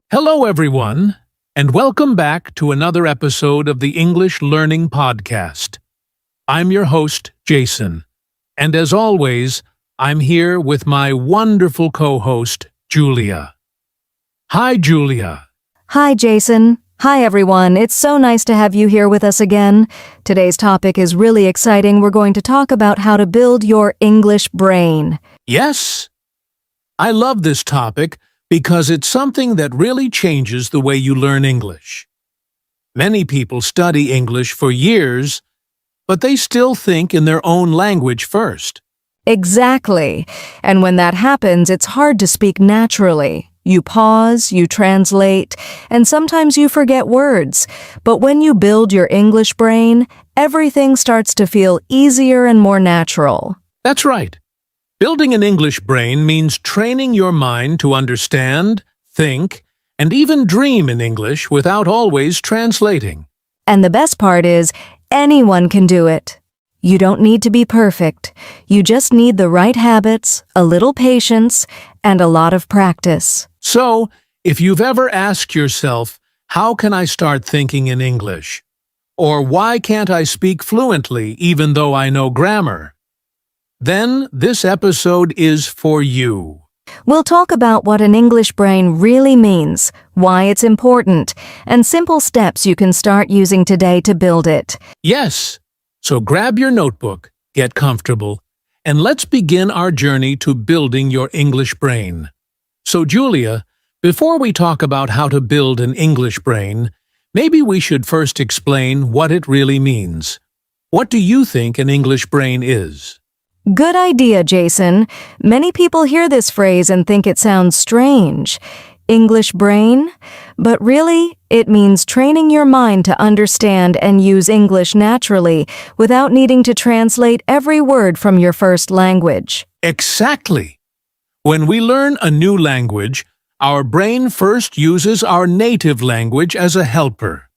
Hello, everyone, and welcome back to another episode of the English Learning Podcast. I'm your host, Jason, and as always, I'm here with my wonderful co-host, Julia. Hi, Julia. Hi, Jason. Hi, everyone. It's so nice to have you here with us again. Today's topic is really exciting. We're going to talk about how to build your English brain. Yes, I love this topic because it's something that really changes the way you learn English. Many people study English for years, but they still think in their own language first. Exactly. And when that happens, it's hard to speak naturally. You pause, you translate, and sometimes you forget words. But when you build your English brain, everything starts to feel easier and more natural. That's right. Building an English brain means training your mind to understand, think, and even dream in English without always translating. And the best part is, anyone can do it. You don't need to be perfect. You just need the right habits, a little patience, and a lot of practice. So, if you've ever asked yourself, how can I start thinking in English? Or why can't I speak fluently even though I know grammar? Then this episode is for you. We'll talk about what an English brain really means, why it's important, and simple steps you can start using today to build it. Yes, so grab your notebook, get comfortable, and let's begin our journey to building your English brain. So, Julia, before we talk about how to build an English brain, maybe we should first explain what it really means. What do you think an English brain is? Good idea, Jason. Many people hear this phrase and think it sounds strange. English brain? But really, it means training your mind to understand and use English naturally without needing to translate every word from your first language. Exactly. When we learn a new language, our brain first uses our native language as a helper.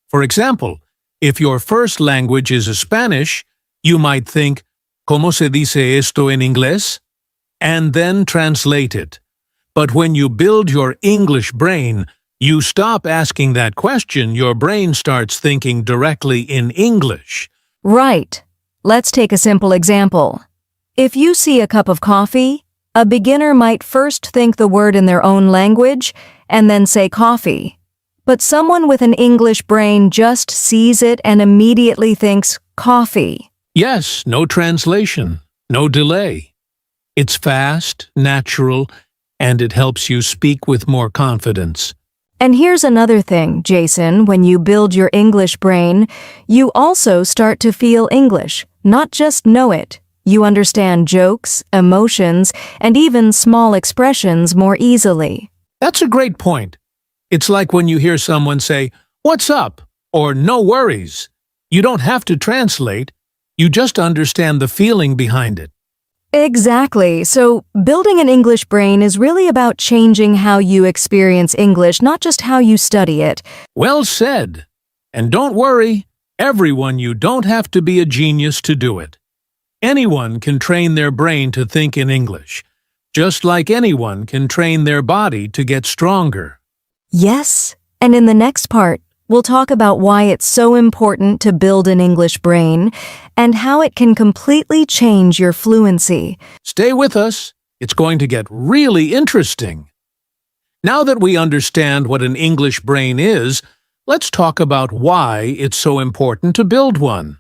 For example, if your first language is Spanish, you might think, ¿Cómo se dice esto en inglés? And then translate it. But when you build your English brain, you stop asking that question. Your brain starts thinking directly in English. Right. Let's take a simple example. If you see a cup of coffee, a beginner might first think the word in their own language and then say coffee. But someone with an English brain just sees it and immediately thinks coffee. Yes, no translation, no delay. It's fast, natural, and it helps you speak with more confidence. And here's another thing, Jason. When you build your English brain, you also start to feel English, not just know it. You understand jokes, emotions, and even small expressions more easily. That's a great point. It's like when you hear someone say, "What's up?" or "No worries." You don't have to translate. You just understand the feeling behind it. Exactly. So, building an English brain is really about changing how you experience English, not just how you study it. Well said. And don't worry, everyone, you don't have to be a genius to do it. Anyone can train their brain to think in English, just like anyone can train their body to get stronger. Yes, and in the next part, we'll talk about why it's so important to build an English brain and how it can completely change your fluency. Stay with us. It's going to get really interesting. Now that we understand what an English brain is, let's talk about why it's so important to build one.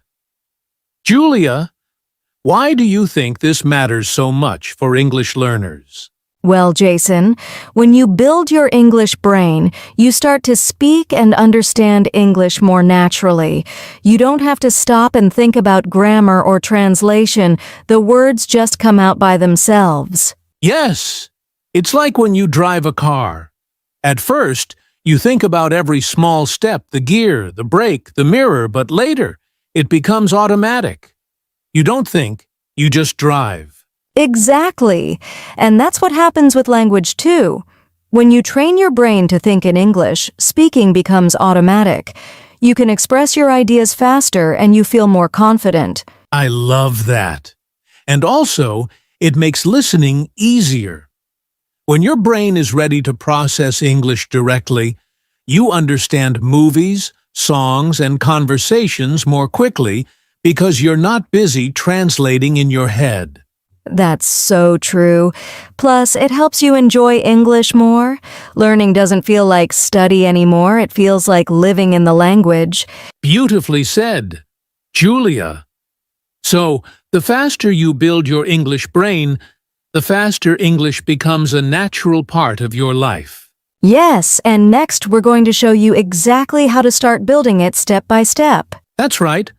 Julia, why do you think this matters so much for English learners? Well, Jason, when you build your English brain, you start to speak and understand English more naturally. You don't have to stop and think about grammar or translation. The words just come out by themselves. Yes, it's like when you drive a car. At first, you think about every small step, the gear, the brake, the mirror, but later, it becomes automatic. You don't think, you just drive. Exactly. And that's what happens with language too. When you train your brain to think in English, speaking becomes automatic. You can express your ideas faster and you feel more confident. I love that. And also, it makes listening easier. When your brain is ready to process English directly, you understand movies, songs, and conversations more quickly because you're not busy translating in your head. That's so true. Plus, it helps you enjoy English more. Learning doesn't feel like study anymore. It feels like living in the language. Beautifully said, Julia. So, the faster you build your English brain, the faster English becomes a natural part of your life. Yes, and next we're going to show you exactly how to start building it step by step. That's right.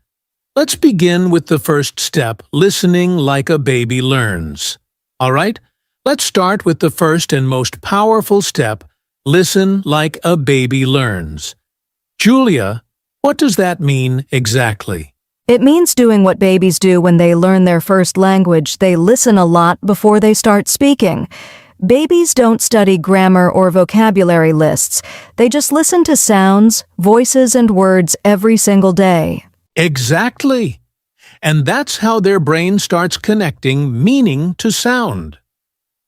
Let's begin with the first step, listening like a baby learns. All right? Let's start with the first and most powerful step, listen like a baby learns. Julia, what does that mean exactly? It means doing what babies do when they learn their first language. They listen a lot before they start speaking. Babies don't study grammar or vocabulary lists. They just listen to sounds, voices, and words every single day. Exactly. And that's how their brain starts connecting meaning to sound.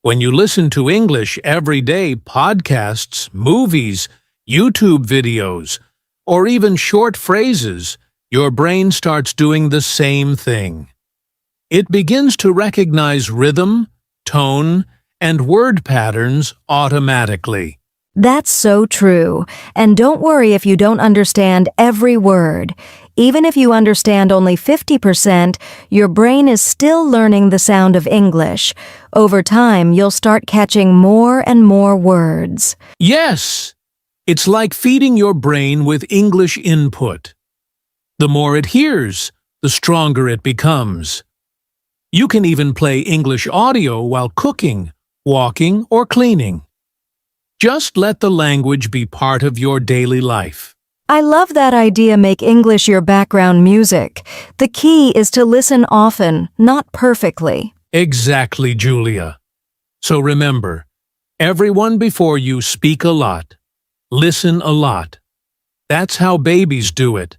When you listen to English every day, podcasts, movies, YouTube videos, or even short phrases, your brain starts doing the same thing. It begins to recognize rhythm, tone, and word patterns automatically. That's so true. And don't worry if you don't understand every word. Even if you understand only 50%, your brain is still learning the sound of English. Over time, you'll start catching more and more words. Yes! It's like feeding your brain with English input. The more it hears, the stronger it becomes. You can even play English audio while cooking, walking, or cleaning. Just let the language be part of your daily life. I love that idea, make English your background music. The key is to listen often, not perfectly. Exactly, Julia. So remember, everyone before you speak a lot. Listen a lot. That's how babies do it.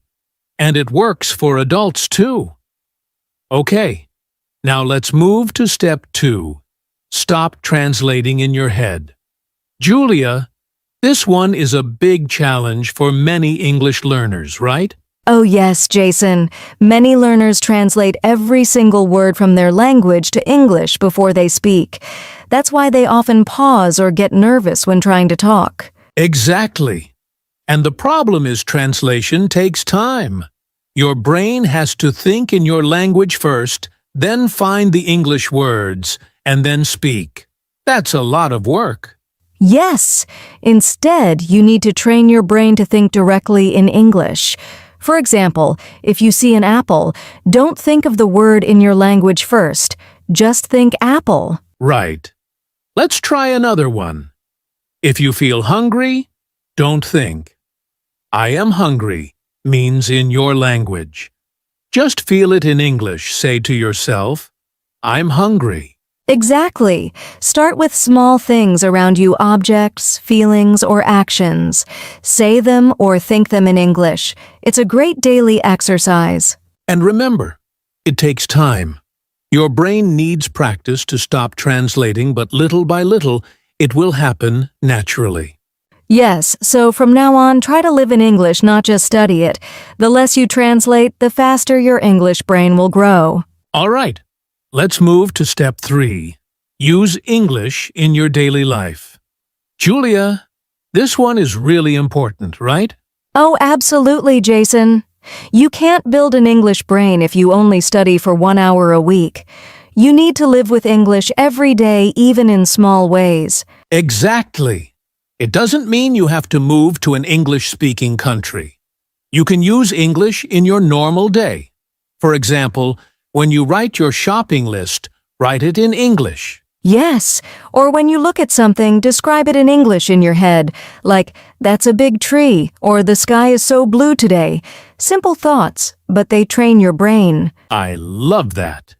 And it works for adults too. Okay, now let's move to step 2. Stop translating in your head. Julia, this one is a big challenge for many English learners, right? Oh yes, Jason. Many learners translate every single word from their language to English before they speak. That's why they often pause or get nervous when trying to talk. Exactly. And the problem is translation takes time. Your brain has to think in your language first, then find the English words, and then speak. That's a lot of work. Yes. Instead, you need to train your brain to think directly in English. For example, if you see an apple, don't think of the word in your language first. Just think apple. Right. Let's try another one. If you feel hungry, don't think. I am hungry means in your language. Just feel it in English. Say to yourself, I'm hungry. Exactly. Start with small things around you, objects, feelings, or actions. Say them or think them in English. It's a great daily exercise. And remember, it takes time. Your brain needs practice to stop translating, but little by little, it will happen naturally. Yes, so from now on, try to live in English, not just study it. The less you translate, the faster your English brain will grow. All right. Let's move to step 3. Use English in your daily life. Julia, this one is really important, right? Oh, absolutely, Jason. You can't build an English brain if you only study for 1 hour a week. You need to live with English every day, even in small ways. Exactly. It doesn't mean you have to move to an English-speaking country. You can use English in your normal day. For example, when you write your shopping list, write it in English. Yes, or when you look at something, describe it in English in your head, like, that's a big tree, or the sky is so blue today. Simple thoughts, but they train your brain. I love that.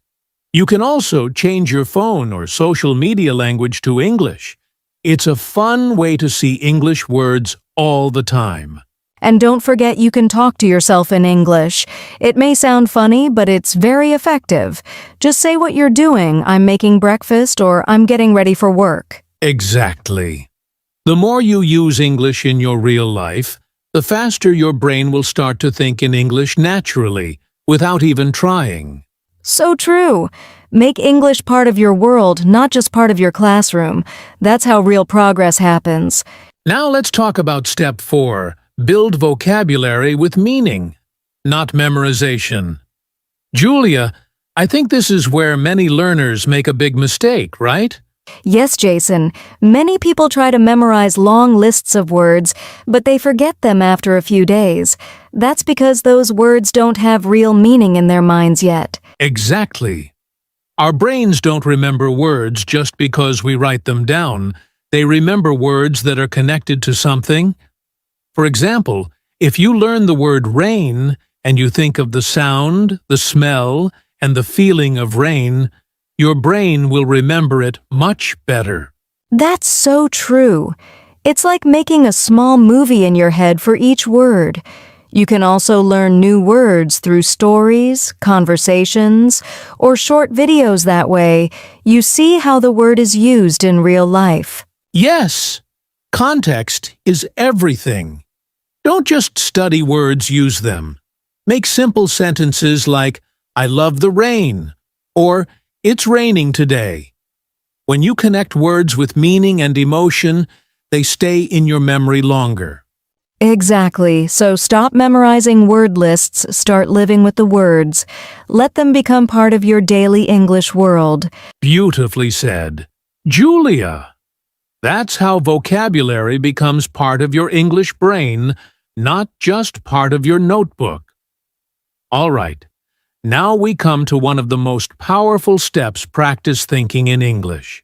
You can also change your phone or social media language to English. It's a fun way to see English words all the time. And don't forget you can talk to yourself in English. It may sound funny, but it's very effective. Just say what you're doing, I'm making breakfast, or I'm getting ready for work. Exactly. The more you use English in your real life, the faster your brain will start to think in English naturally, without even trying. So true. Make English part of your world, not just part of your classroom. That's how real progress happens. Now let's talk about step 4. Build vocabulary with meaning, not memorization. Julia, I think this is where many learners make a big mistake, right? Yes, Jason. Many people try to memorize long lists of words, but they forget them after a few days. That's because those words don't have real meaning in their minds yet. Exactly. Our brains don't remember words just because we write them down. They remember words that are connected to something. For example, if you learn the word rain and you think of the sound, the smell, and the feeling of rain, your brain will remember it much better. That's so true. It's like making a small movie in your head for each word. You can also learn new words through stories, conversations, or short videos that way. You see how the word is used in real life. Yes, context is everything. Don't just study words, use them. Make simple sentences like, I love the rain, or it's raining today. When you connect words with meaning and emotion, they stay in your memory longer. Exactly. So stop memorizing word lists, start living with the words. Let them become part of your daily English world. Beautifully said. Julia, that's how vocabulary becomes part of your English brain, not just part of your notebook. All right. Now we come to one of the most powerful steps practice thinking in English.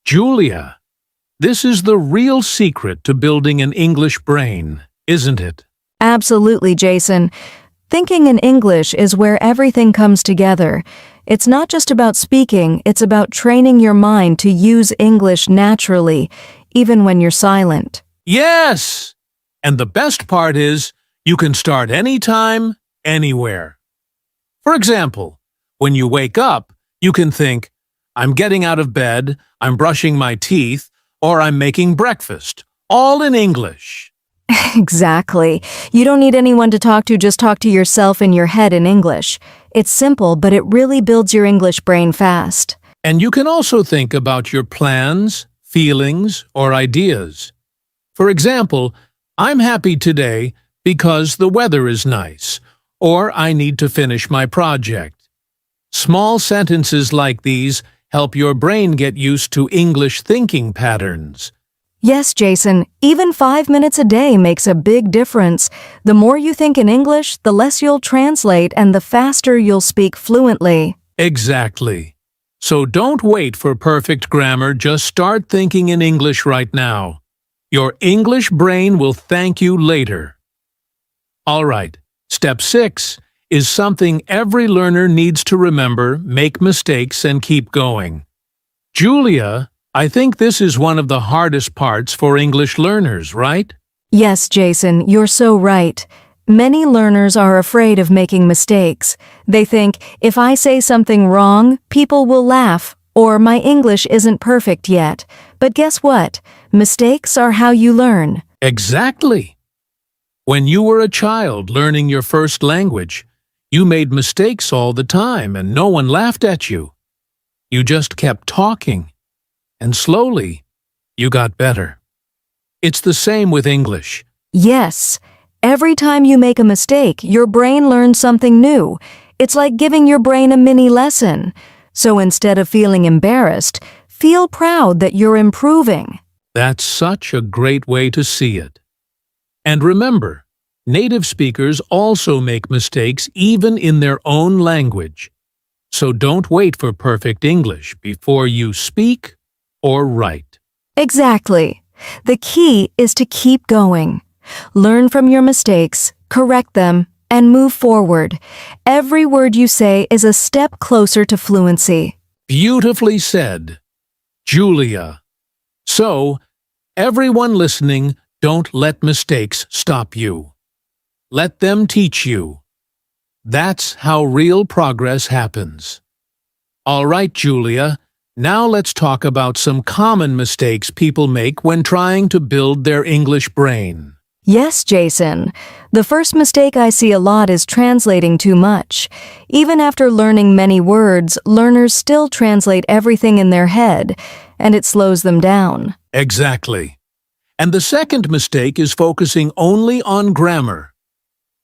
Julia, this is the real secret to building an English brain, isn't it? Absolutely, Jason. Thinking in English is where everything comes together. It's not just about speaking, it's about training your mind to use English naturally, even when you're silent. Yes! And the best part is, you can start anytime, anywhere. For example, when you wake up, you can think, I'm getting out of bed, I'm brushing my teeth, or I'm making breakfast, all in English. Exactly. You don't need anyone to talk to, just talk to yourself in your head in English. It's simple, but it really builds your English brain fast. And you can also think about your plans, feelings, or ideas. For example, I'm happy today because the weather is nice, or I need to finish my project. Small sentences like these help your brain get used to English thinking patterns. Yes, Jason, even 5 minutes a day makes a big difference. The more you think in English, the less you'll translate and the faster you'll speak fluently. Exactly. So don't wait for perfect grammar, just start thinking in English right now. Your English brain will thank you later. All right. Step 6 is something every learner needs to remember, make mistakes, and keep going. Julia, I think this is one of the hardest parts for English learners, right? Yes, Jason, you're so right. Many learners are afraid of making mistakes. They think, if I say something wrong, people will laugh, or my English isn't perfect yet. But guess what? Mistakes are how you learn. Exactly. When you were a child learning your first language, you made mistakes all the time and no one laughed at you. You just kept talking, and slowly, you got better. It's the same with English. Yes. Every time you make a mistake, your brain learns something new. It's like giving your brain a mini lesson. So instead of feeling embarrassed, feel proud that you're improving. That's such a great way to see it. And remember, native speakers also make mistakes even in their own language. So don't wait for perfect English before you speak or write. Exactly. The key is to keep going. Learn from your mistakes, correct them, and move forward. Every word you say is a step closer to fluency. Beautifully said, Julia. So, everyone listening, Don't let mistakes stop you. Let them teach you. That's how real progress happens. All right, Julia, now let's talk about some common mistakes people make when trying to build their English brain. Yes, Jason. The first mistake I see a lot is translating too much. Even after learning many words, learners still translate everything in their head, and it slows them down. Exactly. And the second mistake is focusing only on grammar.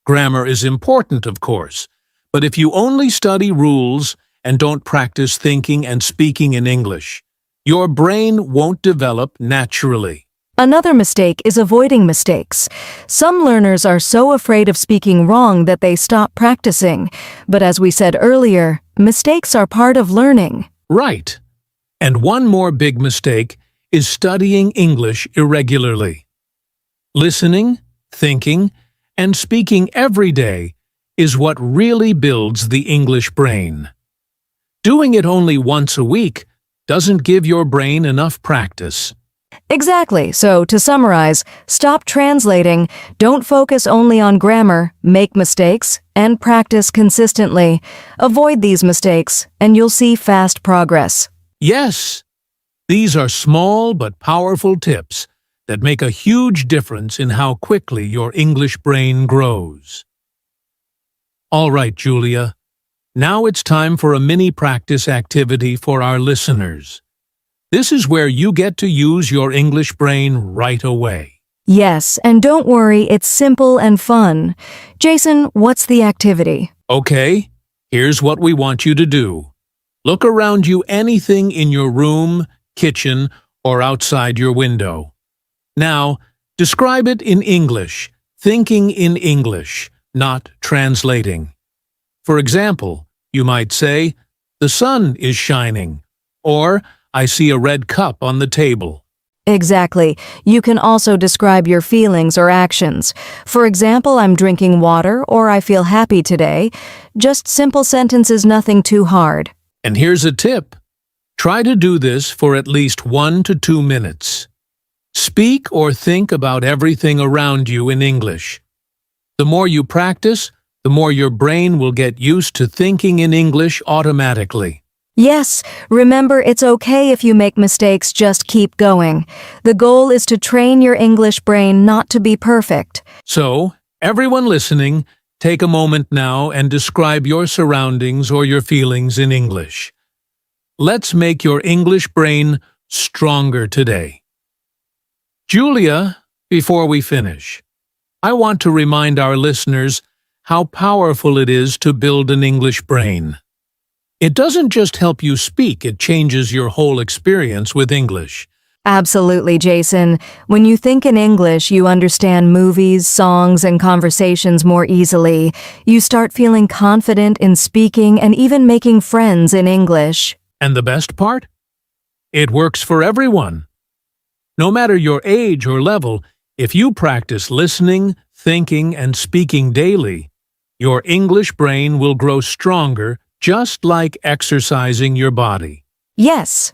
Grammar is important, of course, but if you only study rules and don't practice thinking and speaking in English, your brain won't develop naturally. Another mistake is avoiding mistakes. Some learners are so afraid of speaking wrong that they stop practicing. But as we said earlier, mistakes are part of learning. Right. And one more big mistake is studying English irregularly. Listening, thinking, and speaking every day is what really builds the English brain. Doing it only once a week doesn't give your brain enough practice. Exactly. So, to summarize, stop translating, don't focus only on grammar, make mistakes, and practice consistently. Avoid these mistakes, and you'll see fast progress. Yes, these are small but powerful tips that make a huge difference in how quickly your English brain grows. All right, Julia. Now it's time for a mini practice activity for our listeners. This is where you get to use your English brain right away. Yes, and don't worry, it's simple and fun. Jason, what's the activity? Okay, here's what we want you to do. Look around you anything in your room, kitchen, or outside your window. Now, describe it in English, thinking in English, not translating. For example, you might say, "The sun is shining," or "I see a red cup on the table." Exactly. You can also describe your feelings or actions. For example, I'm drinking water or I feel happy today. Just simple sentences, nothing too hard. And here's a tip. Try to do this for at least 1 to 2 minutes. Speak or think about everything around you in English. The more you practice, the more your brain will get used to thinking in English automatically. Yes, remember it's okay if you make mistakes, just keep going. The goal is to train your English brain not to be perfect. So, everyone listening, take a moment now and describe your surroundings or your feelings in English. Let's make your English brain stronger today. Julia, before we finish, I want to remind our listeners how powerful it is to build an English brain. It doesn't just help you speak, it changes your whole experience with English. Absolutely, Jason. When you think in English, you understand movies, songs, and conversations more easily. You start feeling confident in speaking and even making friends in English. And the best part? It works for everyone. No matter your age or level, if you practice listening, thinking, and speaking daily, your English brain will grow stronger, just like exercising your body. Yes.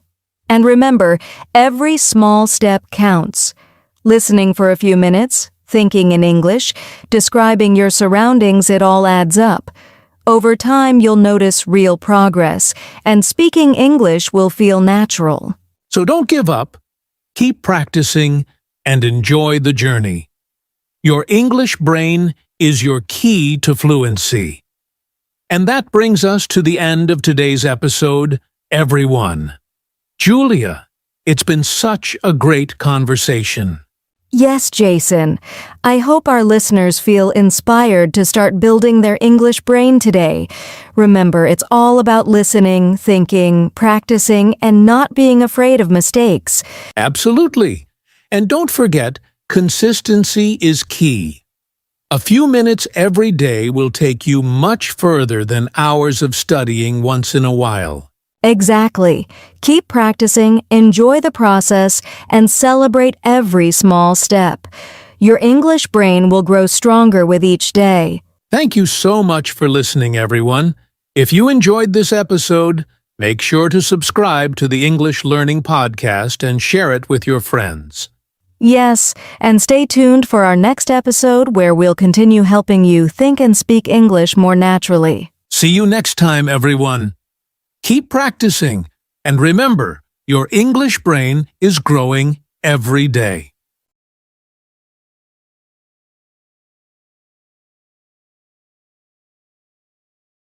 And remember, every small step counts. Listening for a few minutes, thinking in English, describing your surroundings, it all adds up. Over time, you'll notice real progress, and speaking English will feel natural. So don't give up. Keep practicing and enjoy the journey. Your English brain is your key to fluency. And that brings us to the end of today's episode, everyone. Julia, it's been such a great conversation. Yes, Jason. I hope our listeners feel inspired to start building their English brain today. Remember, it's all about listening, thinking, practicing, and not being afraid of mistakes. Absolutely. And don't forget, consistency is key. A few minutes every day will take you much further than hours of studying once in a while. Exactly. Keep practicing, enjoy the process, and celebrate every small step. Your English brain will grow stronger with each day. Thank you so much for listening, everyone. If you enjoyed this episode, make sure to subscribe to the English Learning Podcast and share it with your friends. Yes, and stay tuned for our next episode where we'll continue helping you think and speak English more naturally. See you next time, everyone. Keep practicing, and remember, your English brain is growing every day.